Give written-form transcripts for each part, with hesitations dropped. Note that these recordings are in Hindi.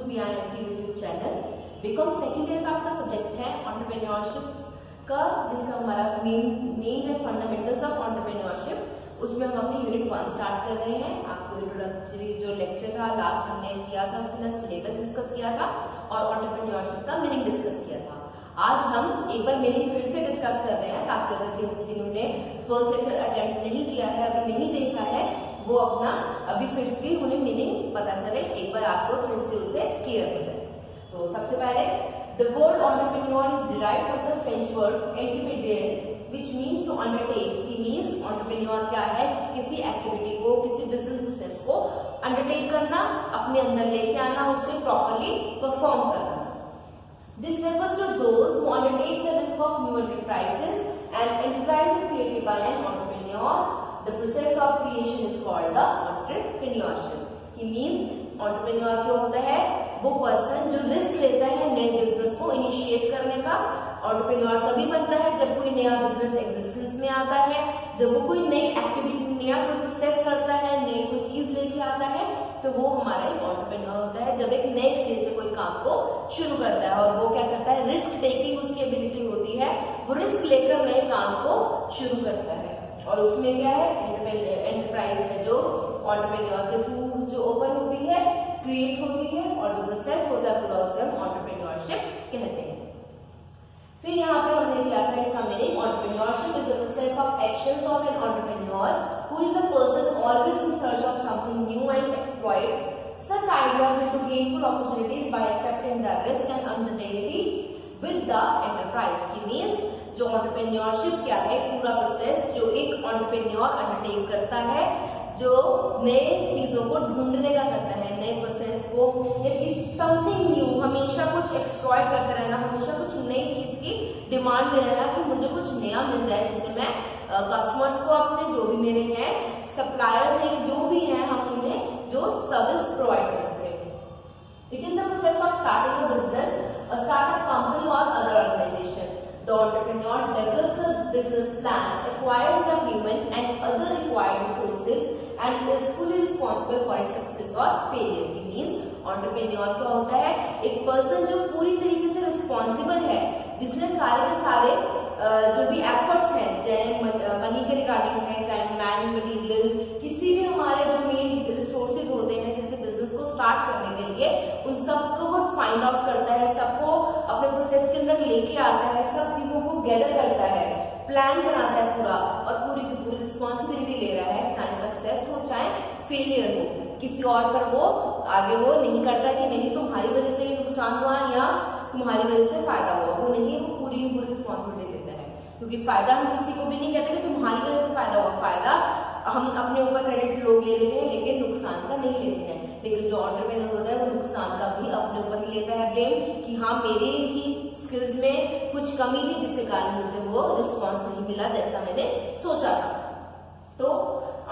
BIMT YouTube channel. BCom second year का आपका सब्जेक्ट है एंटरप्रेन्योरशिप का, जिसका हमारा मेन है फंडामेंटल्स ऑफ एंटरप्रेन्योरशिप। उसमें हम अपनी यूनिट 1 स्टार्ट कर रहे हैं। आपको इंट्रोडक्टरी जो लेक्चर था लास्ट हमने किया था, उसके अंदर सिलेबस डिस्कस किया था और एंटरप्रेन्योरशिप का मीनिंग डिस्कस किया था। आज हम एक बार मीनिंग फिर से डिस्कस कर रहे हैं, ताकि अगर जिन्होंने फर्स्ट लेक्चर अटेम्प्ट नहीं किया है, अभी नहीं देखा है, वो अपना अभी फिर से उन्हें मीनिंग पता चले, एक बार आपको फिर से उसे क्लियर हो जाए। तो सबसे पहले the word entrepreneur is derived from the French word entreprendre, which means to undertake. He means entrepreneur क्या है, किसी एक्टिविटी को, किसी बिजनेस प्रोसेस को अंडरटेक करना, अपने अंदर लेके आना, उसे प्रॉपरली परफॉर्म करना। This refers to those who undertake the risk of new enterprises, and enterprise is created by an entrepreneur. The process of creation is called the entrepreneurship. He means entrepreneur क्या होता है, वो पर्सन जो रिस्क लेता है नए बिजनेस को इनिशिएट करने का। एंटरप्रेन्योर तभी बनता है जब कोई नया बिजनेस एग्जिस्टेंस में आता है, जब वो कोई नई एक्टिविटी, नया कोई प्रोसेस करता है, नई कोई चीज लेके आता है, तो वो हमारा एंटरप्रेन्योर होता है। जब एक नए सिरे से कोई काम को शुरू करता है और वो क्या करता है, रिस्क टेकिंग उसकी एबिलिटी होती है, वो रिस्क लेकर नए काम को शुरू करता है। और उसमें क्या है, एंटरप्राइज है जो एंटरप्रेन्योर के थ्रू जो ओपन होती है, क्रिएट होती है, और जो प्रोसेस होता है पूरा उसे हम एंटरप्रेन्योरशिप कहते हैं। फिर यहाँ पे हमने किया था इसका meaning, entrepreneurship is the process of actions of an entrepreneur who is a person always in search of something new and exploits such ideas into gainful opportunities bye accepting the risk and uncertainty with the enterprise. की मीन्स जो एंटरप्रेन्योरशिप क्या है, पूरा प्रोसेस जो एक एंटरप्रेन्योर अंडरटेक करता है, जो नए चीजों को ढूंढने का करता है, नए प्रोसेस को, समथिंग न्यू, हमेशा कुछ एक्सप्लॉइट करते रहना, हमेशा कुछ नई चीज की डिमांड में रहना कि मुझे कुछ नया मिल जाए, जिससे मैं कस्टमर्स को, अपने जो भी मेरे हैं सप्लायर्स हैं, जो भी हैं, हम उन्हें जो सर्विस प्रोवाइड कर सकें। It is the process of starting a business, a startup company और other organisation. The entrepreneur develops a business plan, acquires the human and other required resources, and is fully responsible for its success or failure. It means entrepreneur क्या होता है, एक पर्सन जो पूरी तरीके से रिस्पॉन्सिबल है, जिसने सारे के सारे जो भी एफर्ट्स हैं, चाहे मनी के रिगार्डिंग है, चाहे मैन मटेरियल, किसी भी हमारे जो मेन रिसोर्सेज होते हैं किसी बिजनेस को स्टार्ट करने के लिए, उन सबको वो फाइंड आउट करता है, सबको अपने प्रोसेस के अंदर लेके आता है, सब चीजों को गैदर करता है, प्लान बनाता है पूरा, और पूरी की पूरी रिस्पॉन्सिबिलिटी ले रहा है, चाहे सक्सेस हो चाहे फेलियर हो। किसी और पर वो आगे वो नहीं करता कि नहीं तुम्हारी वजह से ये नुकसान हुआ या तुम्हारी वजह से फायदा हुआ, वो नहीं, वो पूरी रिस्पॉन्सिबिलिटी लेता है। क्योंकि फायदा हम किसी को भी नहीं कहते कि तुम्हारी वजह से फायदा हुआ, फायदा हम अपने ऊपर क्रेडिट लोग ले लेते हैं, लेकिन नुकसान का नहीं लेते हैं। लेकिन जो एंटरप्रेन्योर होता है वो नुकसान का भी अपने ऊपर ही लेता है ब्लेम, कि हाँ मेरे ही स्किल्स में कुछ कमी थी, जिसके कारण मुझे वो रिस्पॉन्स नहीं मिला जैसा मैंने सोचा था। तो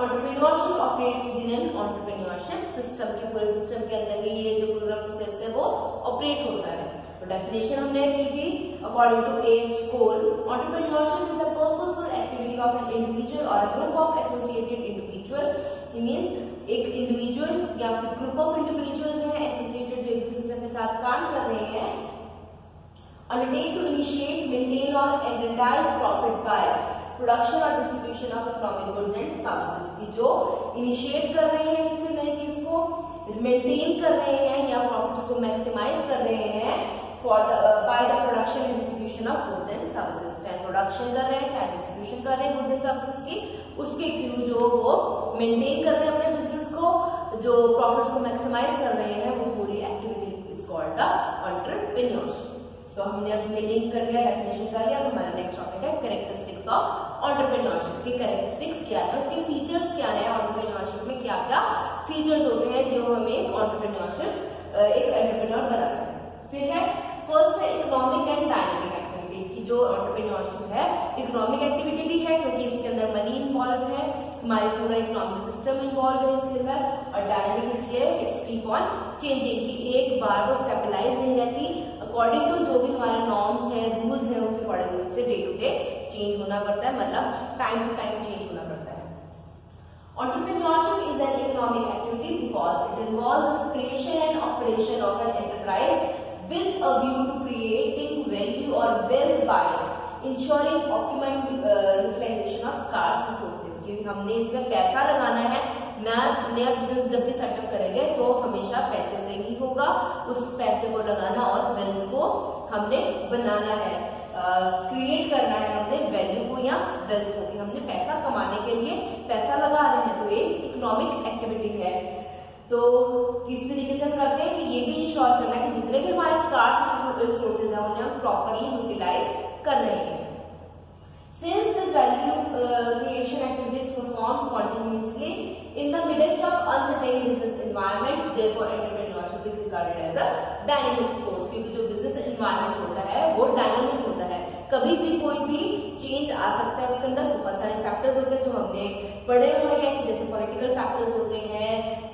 entrepreneurship operates with in an entrepreneurship system, के पूरे सिस्टम के अंदर ही ये जो पूरा प्रोसेस है वो ऑपरेट होता है। तो डेफिनेशन हमने की थी, according to H Cole, entrepreneurship is the purposeful activity of an individual और a group of associated individual. It means एक इंडिविजुअल या फिर ग्रुप ऑफ इंडिविजुअल्स हैं एसोसिएटेड, जो एक दूसरे के साथ काम कर रहे हैं, undertake to initiate, maintain or aggregate profit by production or distribution of economic goods and services। की जो इनिशिएट कर रहे हैं किसी नई चीज को, मेंटेन कर रहे हैं या प्रॉफिट्स को मैक्सिमाइज कर रहे हैं for the by the production and distribution of goods and services. चाहे प्रोडक्शन कर रहे हैं, चाहे डिस्ट्रीब्यूशन कर रहे हैं गुड्स एंड सर्विसेज की, उसके थ्रू जो वो मेंटेन कर रहे हैं अपने बिजनेस को, जो प्रॉफिट्स को मैक्सिमाइज कर रहे हैं, वो पूरी activity is called the entrepreneurship. तो हमने अब मीनिंग कर लिया, डेफिनेशन कर लिया। हमारा नेक्स्ट टॉपिक है कैरेक्टरिस्टिक्स ऑफ एंटरप्रेन्योरशिप। की कैरेक्टरिस्टिक्स क्या है, उसके फीचर्स क्या है, एंटरप्रेन्योरशिप में क्या क्या फीचर्स होते हैं जो हमें एंटरप्रेन्योरशिप एक एंटरप्रेन्योर बनाता है। फिर है फर्स्ट है इकोनॉमिक एंड डायनामिक एक्टिविटी। की जो एंटरप्रेन्योरशिप है इकोनॉमिक एक्टिविटी भी है, क्योंकि इसके अंदर मनी इन्वॉल्व है, हमारे पूरा इकोनॉमिक सिस्टम इन्वॉल्व है इसके अंदर, और डायनामिक इसलिए इट्स कीप ऑन चेंजिंग, कि एक बार वो स्टेबलाइज नहीं रहती, अकॉर्डिंग टू जो भी हमारे नॉर्म्स हैं, रूल्स हैं, उसके अकॉर्डिंग उसे डे टू डे चेंज होना पड़ता है, मतलब टाइम टू टाइम चेंज होना पड़ता है। Entrepreneurship is an economic activity because it involves the creation and operation of an enterprise with a view to creating value or wealth by ensuring optimum utilization of scarce resources। क्योंकि हमने इसमें पैसा लगाना है, नया बिजनेस जब भी सेटअप करेंगे तो हमेशा पैसे से ही होगा, उस पैसे को लगाना और वेल्थ को हमने बनाना है, क्रिएट करना है हमने वैल्यू को या वेल्थ को, कि हमने पैसा कमाने के लिए पैसा लगा रहे हैं, तो एक इकोनॉमिक एक्टिविटी है। तो किस तरीके से हम करते हैं कि ये भी इंश्योर करना है कि जितने भी हमारे स्कार्स रिसोर्सेज हैं उन्हें हम प्रॉपरली यूटिलाइज कर रहे हैं। Since the value creation activities performed continuously in the midst of uncertain business environment, therefore entrepreneurship is regarded as a dynamic force। क्योंकि जो business environment होता है वो डायनामिक होता है, कभी भी कोई भी चेंज आ सकता है, उसके अंदर बहुत सारे फैक्टर्स होते हैं जो हमने पढ़े हुए हैं, कि जैसे पॉलिटिकल फैक्टर्स होते हैं,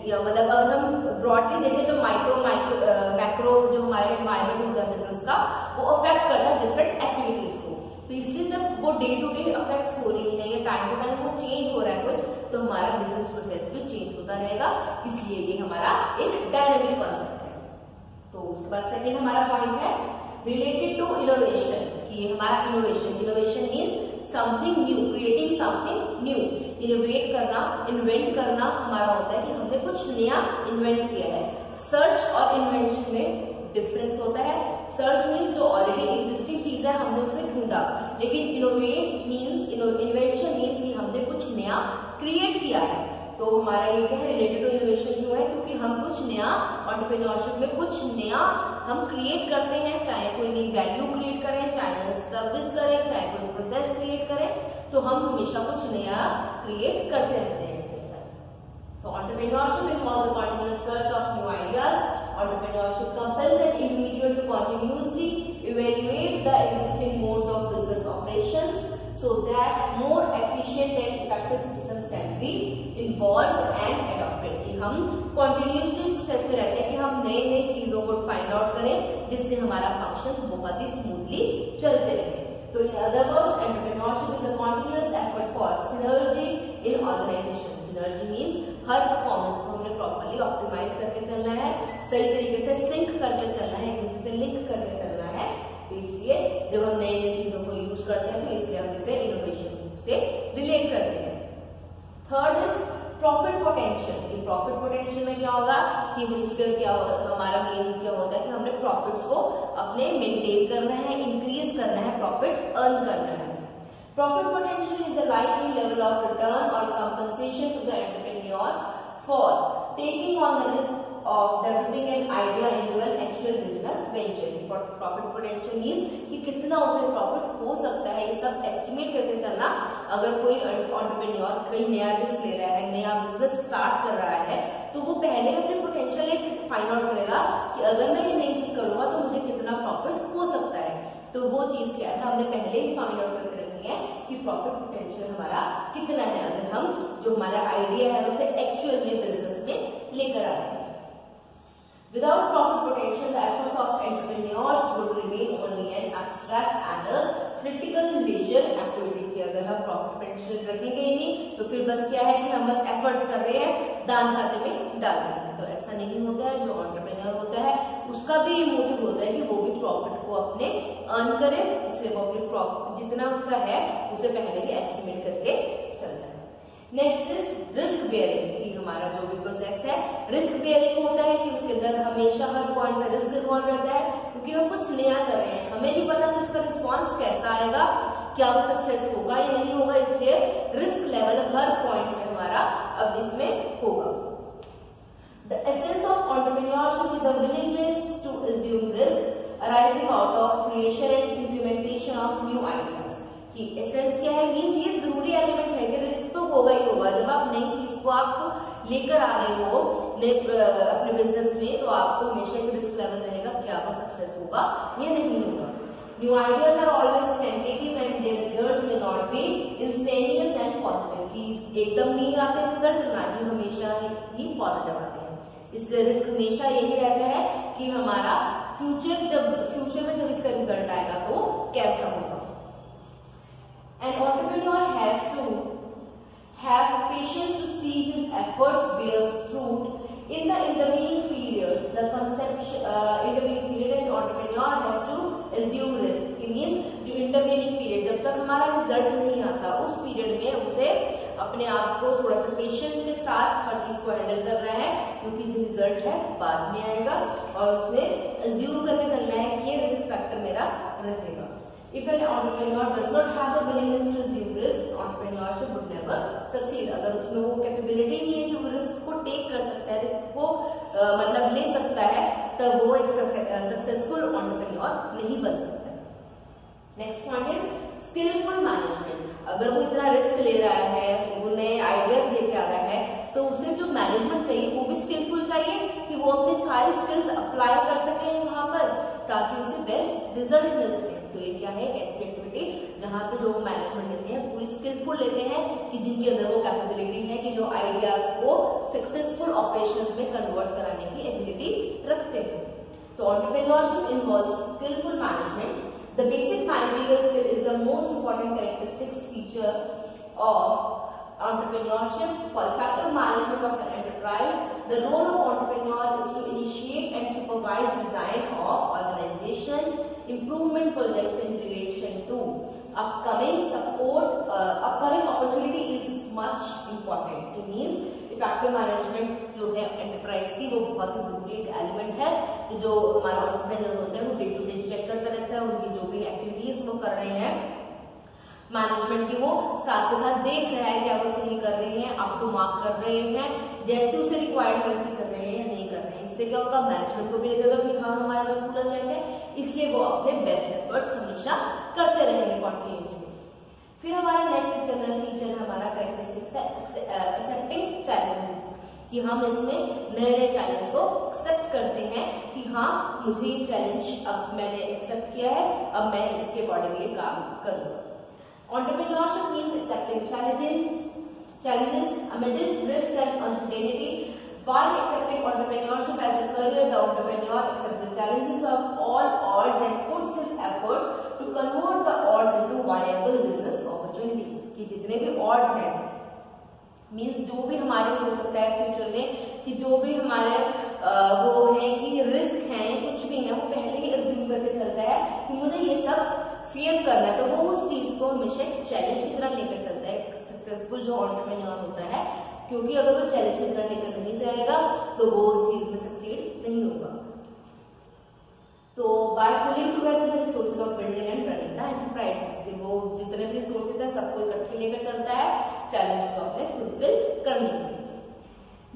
या मतलब अगर हम ब्रॉडली देखें तो मैक्रो जो हमारा एनवायरमेंट होता है बिजनेस का, वो अफेक्ट करता है डिफरेंट एक्टिविटीज को। तो इसलिए जब वो डे टू डे अफेक्ट्स हो रही है या टाइम टू टाइम वो चेंज हो रहा है कुछ, तो हमारा बिजनेस प्रोसेस भी चेंज होता रहेगा, इसलिए ये हमारा एक डायनामिक कॉन्सेप्ट है। तो उसके बाद सेकंड हमारा पॉइंट है रिलेटेड टू इनोवेशन, कि ये हमारा innovation means something new, creating something new. Innovate करना, इन्वेंट करना हमारा होता है कि हमने कुछ नया इन्वेंट किया है। सर्च और इन्वेंशन में डिफरेंस होता है। सर्च मीन्स जो ऑलरेडी एग्जिस्टिंग चीज है हमने उसे ढूंढा, लेकिन इनोवेट मीन्स, इन्वेंशन मीन्स कि हमने कुछ नया क्रिएट किया है। तो हमारा ये क्या है, रिलेटेड टू इनोवेशन क्यों है, क्योंकि हम कुछ नया एंटरप्रेन्योरशिप में कुछ नया हम क्रिएट करते हैं, चाहे कोई नई वैल्यू क्रिएट करें, चाहे सर्विस करें, चाहे कोई प्रोसेस क्रिएट करें, तो हम हमेशा कुछ नया क्रिएट करते रहते हैं इसके अंदर। तो entrepreneurship involves the continuous search of new ideas. Entrepreneurship compels an individual to continuously evaluate the existing modes of business operations so that more efficient and effective systems can be involved and adopted। कि हम continuously इस प्रोसेस में रहते हैं कि हम नई नई चीजों को फाइंड आउट करें जिससे हमारा फंक्शन बहुत ही स्मूथली चलते रहे। तो in other words entrepreneurship is a continuous effort for synergy in organisation. Synergy means हर परफॉर्मेंस को हमने प्रॉपर्ली ऑप्टिमाइज करके चलना है, सही तरीके से सिंक करके चलना है, एक दूसरे से लिंक करके चलना है। तो इसलिए जब हम नई नई चीजों को यूज करते हैं तो इसलिए हम इसे इनोवेशन से रिलेट करते हैं। Third is profit potential. ये प्रॉफिट पोटेंशियल में क्या होगा कि इसके क्या हमारा मेन क्या होता है कि हमने प्रॉफिट्स को अपने मेंटेन करना है, इंक्रीज करना है, प्रॉफिट अर्न करना है। Profit potential is the likely level of return or compensation to the entrepreneur for taking on the risk of developing an idea into an actual business venture। Profit potential means कि कितना उसे प्रॉफिट हो सकता है, ये सब एस्टिमेट करके चलना। अगर कोई एंटरप्रेन्योर कोई नया रिस्क ले रहा है, नया बिजनेस स्टार्ट कर रहा है, तो वो पहले अपने पोटेंशियल एक फाइंड आउट करेगा कि अगर मैं ये नई चीज करूंगा तो मुझे कितना प्रॉफिट हो सकता है। तो वो चीज क्या है, हमने पहले ही फाइंड आउट करके रखनी है कि प्रॉफिट पोटेंशियल हमारा कितना है, अगर हम जो हमारा आइडिया है उसे एक्चुअल में बिजनेस में लेकर आ रहे हैं। Without profit potential, the efforts of entrepreneurs would remain only an abstract and a critical leisure activity। की अगर हम प्रॉफिट पोटेंशियल रखेंगे ही नहीं तो फिर बस क्या है कि हम बस एफर्ट्स कर रहे हैं, दान खाते में डाल रहे हैं। तो ऐसा नहीं होता है। जो एंटरप्रेन्योर होता है उसका भी ये मोटिव होता है कि वो भी प्रॉफिट को अपने अर्न करे, इसलिए वो अपने प्रॉफिट जितना उसका है उसे पहले ही एस्टिमेट करके चलता है। Next is risk bearing. कि हमारा जो भी प्रोसेस है रिस्क बेयरिंग होता है कि उसके अंदर हमेशा हर पॉइंट में रिस्क इन्वॉल्व रहता है, क्योंकि हम कुछ नया कर रहे हैं, हमें नहीं पता कि उसका रिस्पॉन्स कैसा आएगा, क्या वो सक्सेस होगा या नहीं होगा, इसलिए रिस्क लेवल हर पॉइंट में हमारा अब इसमें होगा। The essence of entrepreneurship is a willingness to assume risk arising out of creation and implementation of new ideas। कि एसेंस क्या है, मीन्स ये जरूरी एलिमेंट है कि रिस्क तो होगा ही होगा। जब आप नई चीज को आप लेकर आ रहे हो अपने बिजनेस में, तो आपको हमेशा एक रिस्क लेवल रहेगा, क्या वो सक्सेस होगा या नहीं होगा। New ideas are always tentative and their results may not be instantaneous and positive। कि एकदम नहीं आते रिजल्ट, ना ही हमेशा ही पॉजिटिव आते हैं, इसलिए रिस्क हमेशा यही रहता है कि हमारा फ्यूचर में जब इसका रिजल्ट आएगा तो कैसा होगा। An entrepreneur has to have patience to see his efforts bear fruit in the intervening period। The concept अपने आप को थोड़ा सा पेशेंस के साथ हर चीज को हैंडल करना है, क्योंकि जो रिजल्ट है बाद में आएगा और उसने अज्यूम करके चलना है कि ये रिस्क फैक्टर मेरा रहेगा। If an entrepreneur does not have the willingness to assume risk, entrepreneurship would never succeed. अगर उसमें वो कैपेबिलिटी नहीं है कि वो रिस्क को टेक कर सकता है, रिस्क को मतलब ले सकता है, तब वो एक सक्सेसफुल एंटरप्रेन्योर नहीं बन सकता है। Next point is skilful management. अगर वो इतना रिस्क ले रहा है, वो नए आइडियाज लेके आ रहा है, तो उसे जो मैनेजमेंट चाहिए वो भी स्किलफुल चाहिए कि वो अपनी सारी स्किल्स अप्लाई कर सके वहां पर, ताकि उसे बेस्ट रिजल्ट मिल सके। तो ये क्या है, ऐसी एक्टिविटी जहां पे जो मैनेजमेंट लेते हैं पूरी स्किलफुल लेते हैं, कि जिनके अंदर वो कैपेबिलिटी है कि जो आइडियाज को सक्सेसफुल ऑपरेशंस में कन्वर्ट कराने की एबिलिटी रखते हैं। तो entrepreneurship involves skilful management. The basic managerial skill is the most important characteristics feature of entrepreneurship. For effective management of an enterprise, the role of entrepreneur is to initiate and supervise design of organization, improvement projects in relation to upcoming opportunity is much important. It means effective management जो है एंटरप्राइज की वो बहुत ही जरूरी एक एलिमेंट है, कि जो हमारा एंटरप्रेन्योर होता है वो डे टू डे चेक करता रहता है, उनकी जो भी एक्टिविटीज वो कर रहे हैं मैनेजमेंट की, वो साथ के साथ देख रहा है क्या वो सही कर रहे हैं, अप टू मार्क कर रहे हैं, जैसे उसे रिक्वायर्ड वैसे कर रहे हैं या नहीं कर रहे हैं। इससे क्या होगा, मैनेजमेंट को भी लगेगा कि हाँ हमारे पास पूरा चेक है, इसलिए वो अपने बेस्ट एफर्ट्स हमेशा करते रहेंगे कॉन्टिन्यूसली। फिर हमारा नेक्स्ट इसके अंदर फीचर है हमारा कैरेक्टरिस्टिक्स है एक्सेप्टिंग चैलेंजेस, कि हम इसमें नए नए चैलेंज को एक्सेप्ट करते हैं कि हाँ मुझे ये चैलेंज अब मैंने एक्सेप्ट किया है, अब मैं इसके अकॉर्डिंगली काम करूंगा। Entrepreneurship means accepting challenges amidst risk and uncertainty. While accepting entrepreneurship as a career, the entrepreneur accepts the challenges of all odds and puts his efforts to convert the odds into viable business opportunities. कि जितने भी odds हैं, मीन्स जो भी हमारे हो सकता है फ्यूचर में, कि जो भी हमारे वो है कि रिस्क है कुछ भी है, वो पहले ही अज्यूम करके चलता है कि मुझे ये सब फेस करना है, तो वो उस चीज को हमेशा एक चैलेंज की तरफ लेकर चलता है सक्सेसफुल जो एंटरप्रेन्योर होता है, क्योंकि अगर वो चैलेंज की तरफ लेकर नहीं जाएगा तो वो उस चीज में सक्सीड नहीं होगा। तो by pulling together the resources of building and running the enterprises, वो जितने भी रिसोर्सेज है सबको इकट्ठे लेकर चलता है चैलेंज को अपने फुलफिल करने के लिए।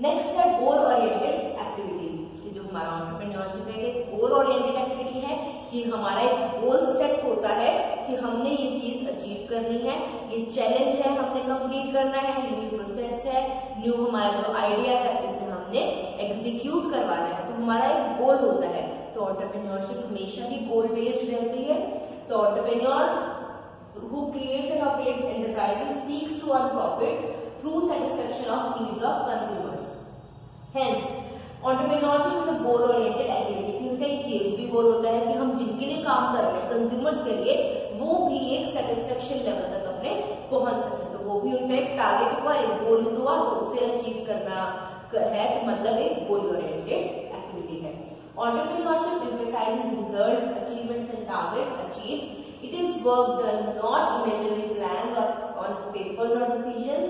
नेक्स्ट है गोल ओरिएंटेड एक्टिविटी, कि जो हमारा एंटरप्रेन्योरशिप है कि गोल ओरिएंटेड एक्टिविटी है, कि हमारा एक गोल सेट होता है कि हमने ये चीज अचीव करनी है, ये चैलेंज है हमने कंप्लीट करना है, ये न्यू प्रोसेस है, न्यू हमारा जो आइडिया है इसे हमने एग्जीक्यूट करवाना है, तो हमारा एक गोल होता है। तो एंटरप्रेन्योरशिप हमेशा ही गोल बेस्ड रहती है। तो entrepreneur who creates and operates enterprises seeks to earn profits through satisfaction of needs of consumers. Hence, entrepreneurship is a goal-oriented activity. क्योंकि ये भी गोल होता है कि हम जिनके लिए काम कर रहे हैं कंज्यूमर्स के लिए, वो भी एक सेटिस्फेक्शन लेवल तक अपने पहुंच सके, तो वो भी उनका एक टारगेट हुआ, एक गोल हुआ, तो उसे अचीव करना है, तो मतलब एक गोल ओरिएंटेड एक्टिविटी है। Entrepreneurship emphasizes results, achievements and targets achieved. It is work done, not imaginary plans or on paper or decisions.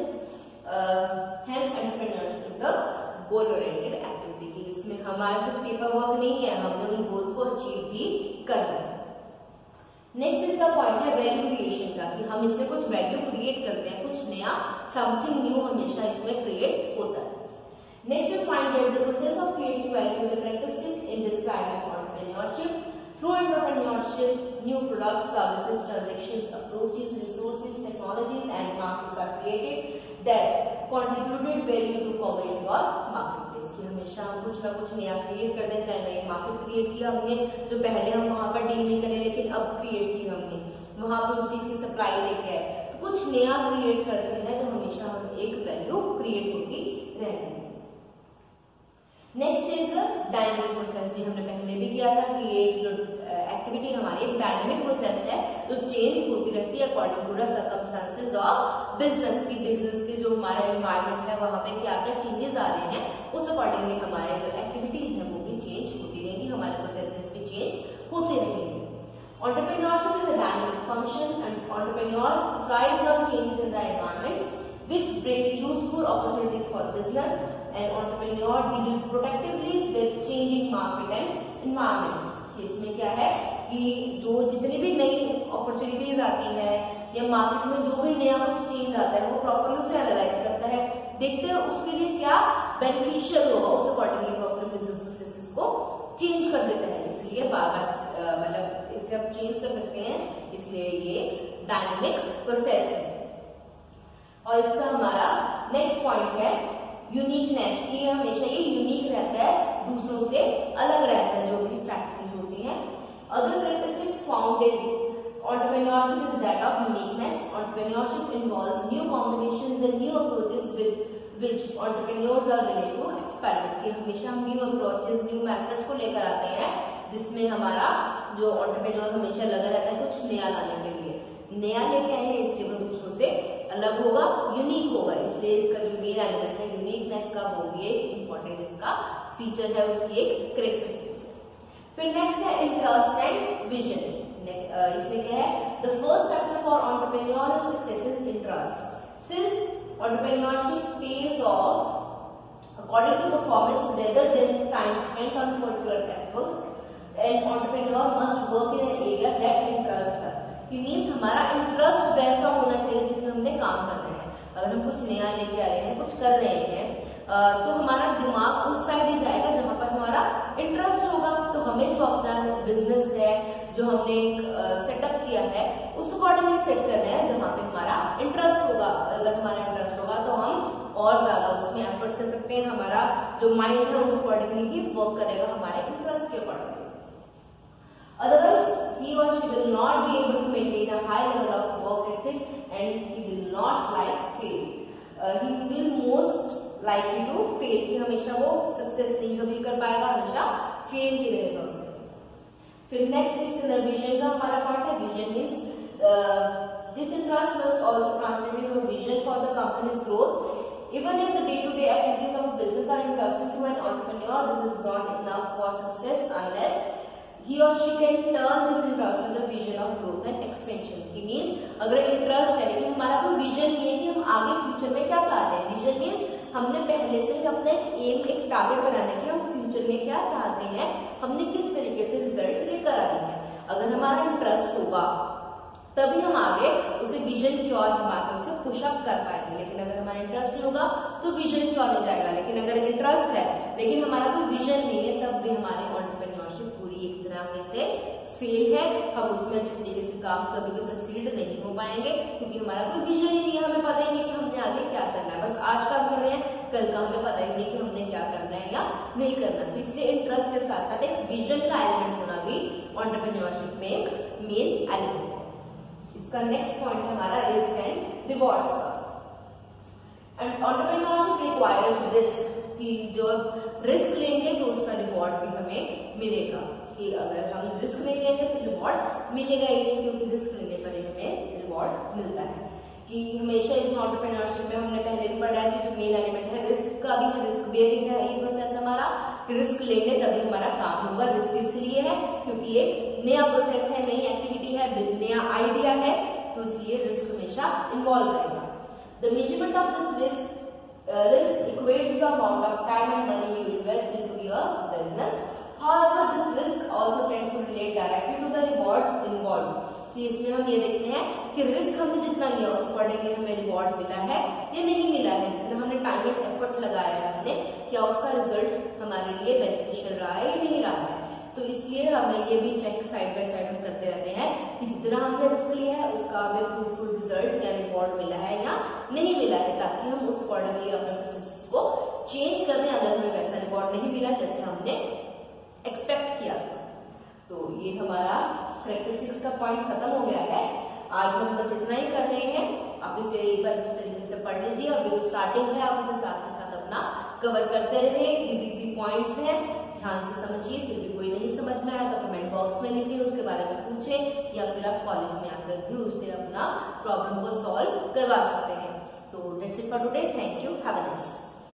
Hence, entrepreneurship is a goal-oriented activity. इसमें हमारे सिर्फ पेपर वर्क नहीं है, हमने उन गोल्स को अचीव भी करना है। नेक्स्ट इसका पॉइंट है वैल्यू क्रिएशन का, कि हम इसमें कुछ वैल्यू क्रिएट करते हैं, कुछ नया समथिंग न्यू हमेशा इसमें क्रिएट होता है। Next, we find that the process of creating value is a characteristic in describing entrepreneurship. Through entrepreneurship, new products, services, transactions, approaches, resources, technologies, and markets are created that contributed value to community or marketplace. कि हमेशा हम कुछ ना कुछ नया क्रिएट करते हैं, चाहे नई मार्केट क्रिएट किया हमने, जो पहले हम वहां पर डील नहीं करें, लेकिन अब क्रिएट की हमने, वहां पर उस चीज की सप्लाई लेके आए, तो कुछ नया क्रिएट करते हैं, तो हमेशा हम एक वैल्यू क्रिएट होती रहती है। नेक्स्ट इज डायनेमिक प्रोसेस, ये हमने पहले भी किया था कि ये जो एक्टिविटी हमारी एक डायनेमिक प्रोसेस है जो चेंज होती रहती है according to the circumstances of business की, बिजनेस के जो हमारा एनवायरनमेंट है वहां पे क्या क्या चेंजेस आ रहे हैं, उस अकॉर्डिंगली हमारे जो एक्टिविटीज है वो भी चेंज होती रहेंगी, हमारे प्रोसेसेस भी चेंज होते रहेंगे। Entrepreneurship is a dynamic function and entrepreneur thrives on changes in the environment. which bring useful opportunities for business. An entrepreneur deals protectively with changing market and environment। इसमें क्या है कि जो जितनी भी नई अपॉर्चुनिटीज आती है या मार्केट में जो भी नया कुछ चीज आता है वो प्रॉपरली उसे एनालाइज करता है, देखते हैं उसके लिए क्या बेनिफिशियल होगा, उस अकॉर्डिंगली वो अपने बिजनेस प्रोसेसेस को चेंज कर देते हैं। इसलिए बार बार मतलब इसे आप चेंज कर सकते हैं, इसलिए ये डायनेमिक प्रोसेस है। और इसका हमारा नेक्स्ट पॉइंट है यूनिकनेस, की हमेशा ये यूनिक रहता है, दूसरों से अलग रहता है जो भी स्ट्रैटेजीज होती हैं। Other characteristic found in entrepreneurship is that of uniqueness. Entrepreneurship involves new combinations and new approaches with which entrepreneurs are willing to experiment। कि हमेशा हम new approaches, new methods को लेकर आते हैं जिसमें हमारा जो entrepreneur हमेशा लगा रहता है कुछ नया लाने के लिए, नया लेके आए हैं इसलिए वो दूसरों से अलग होगा, यूनिक होगा, इसलिए इसका जो मेन एलिमेंट है यूनिकनेस का वो भी एक इम्पोर्टेंट इसका फीचर है, उसकी एक कैरेक्टरिस्टिक्स है। फिर नेक्स्ट है इंटरेस्ट एंड विजन। इसमें क्या है, the first factor for entrepreneurial success is interest. Since entrepreneurship pays off according to performance rather than time spent on particular effort, an entrepreneur must work in an area that interest her. It means हमारा इंटरेस्ट वैसा होना चाहिए जिसमें हमने काम करना है। अगर हम कुछ नया लेके आ रहे हैं, कुछ कर रहे हैं, तो हमारा दिमाग उस साइड ही जाएगा जहां पर हमारा इंटरेस्ट होगा। तो हमें जो अपना बिजनेस है, जो हमने सेटअप किया है, उस अकॉर्डिंगली सेट करना है जहां पे हमारा इंटरेस्ट होगा। अगर हमारा इंटरेस्ट होगा तो हम और ज्यादा उसमें एफर्ट कर सकते हैं, हमारा जो माइंड है उस अकॉर्डिंगली ही वर्क करेगा हमारे इंटरेस्ट के accordingly. Otherwise, he or she will not be able to maintain a high level of work ethic and he will not like fail. He will most likely to fail, कि हमेशा वो सक्सेस नहीं कभी कर पाएगा, हमेशा फेल ही रहेगा उससे। फिर नेक्स्ट इसके विजन का हमारा पार्ट है। Vision means this interest must also translate into a vision for the companies growth. Even if the day-to-day activities of a business are interesting to an entrepreneur, this is not enough for success unless he or she can turn this interest into the vision of growth and expansion। कि मीन्स अगर इंटरेस्ट है लेकिन हमारा कोई विजन नहीं है कि हम आगे फ्यूचर में क्या चाहते हैं। विजन मीन्स हमने पहले से ही अपना एक एम, एक टारगेट बनाना है कि हम फ्यूचर में क्या चाहते हैं, हमने किस तरीके से रिजल्ट लेकर आए हैं। अगर हमारा इंटरेस्ट होगा तभी हम आगे उसे विजन की ओर हम आगे उसे पुशअप कर पाएंगे। लेकिन अगर हमारा इंटरेस्ट नहीं होगा तो विजन की ओर नहीं जाएगा। लेकिन अगर इंटरेस्ट है लेकिन हमारा कोई विजन नहीं है, तब भी हमारी एंटरप्रेन्योरशिप पूरी एक तरह से फेल है। हम उसमें अच्छे तरीके से काम कभी भी सक्सीड नहीं हो पाएंगे क्योंकि हमारा कोई विजन ही नहीं है, हमें पता ही नहीं कि हमने आगे क्या करना है। बस आज काम कर रहे हैं, कल का हमें पता ही नहीं कि हमने क्या करना है या नहीं करना। तो इसलिए इंटरेस्ट के साथ साथ एक विजन का एलिमेंट होना भी एंटरप्रेन्योरशिप में एक मेन एलिमेंट है। इसका नेक्स्ट पॉइंट है हमारा रिस्क एंड रिवॉर्ड्स का। एंड एंटरप्रेन्योरशिप रिक्वायर्स रिस्क, कि जो रिस्क लेंगे तो उसका रिवॉर्ड भी हमें मिलेगा। कि अगर हम रिस्क नहीं लेंगे तो रिवॉर्ड मिलेगा ही नहीं, क्योंकि रिस्क लेने पर ही हमें रिवॉर्ड मिलता है। कि हमेशा इस एंटरप्रेन्योरशिप में हमने पहले भी पढ़ा है कि जो मेन एलिमेंट है रिस्क का भी है, रिस्क बेयरिंग है ये प्रोसेस हमारा। रिस्क लेंगे तभी हमारा काम होगा। रिस्क इसलिए है क्योंकि ये नया प्रोसेस है, नई एक्टिविटी है, नया आइडिया है, तो इसलिए रिस्क हमेशा इन्वॉल्व रहेगा। The measurement of this risk equates the amount of time and money you invest into your business. However, this risk also tends to relate directly to the rewards involved। इसमें हम ये देखते हैं कि रिस्क हमने जितना लिया उस अकॉर्डिंगली हमें रिवॉर्ड मिला है या नहीं मिला है। जितना हमने टाइम एंड एफर्ट लगाया है हमने, क्या उसका रिजल्ट हमारे लिए बेनिफिशियल रहा है या नहीं रहा है। तो इसलिए हमें ये भी चेक साइड बाय साइड हम करते रहते हैं कि जितना हमने रिस्क लिया है उसका हमें फ्रूटफुल रिजल्ट या रिवॉर्ड मिला है या नहीं मिला है, ताकि हम उस अकॉर्डिंगली अपने प्रोसेस को चेंज कर दें अगर हमें वैसा रिवॉर्ड नहीं मिला जैसे हमने एक्सपेक्ट किया। तो ये हमारा कैरेक्टरिस्टिक्स का पॉइंट खत्म हो गया है। आज हम बस इतना ही कर रहे हैं। आप इसे एक बार अच्छे तरीके से पढ़ लीजिए। अभी जो स्टार्टिंग है आप इसे साथ के साथ अपना कवर करते रहे। इजी पॉइंट्स हैं, ध्यान से समझिए। फिर भी कोई नहीं समझ में आया तो कमेंट बॉक्स में लिखिए, उसके बारे में पूछें, या फिर आप कॉलेज में आकर भी उसे अपना प्रॉब्लम को सॉल्व करवा सकते हैं। तो that's it for today. Thank you, have a nice day.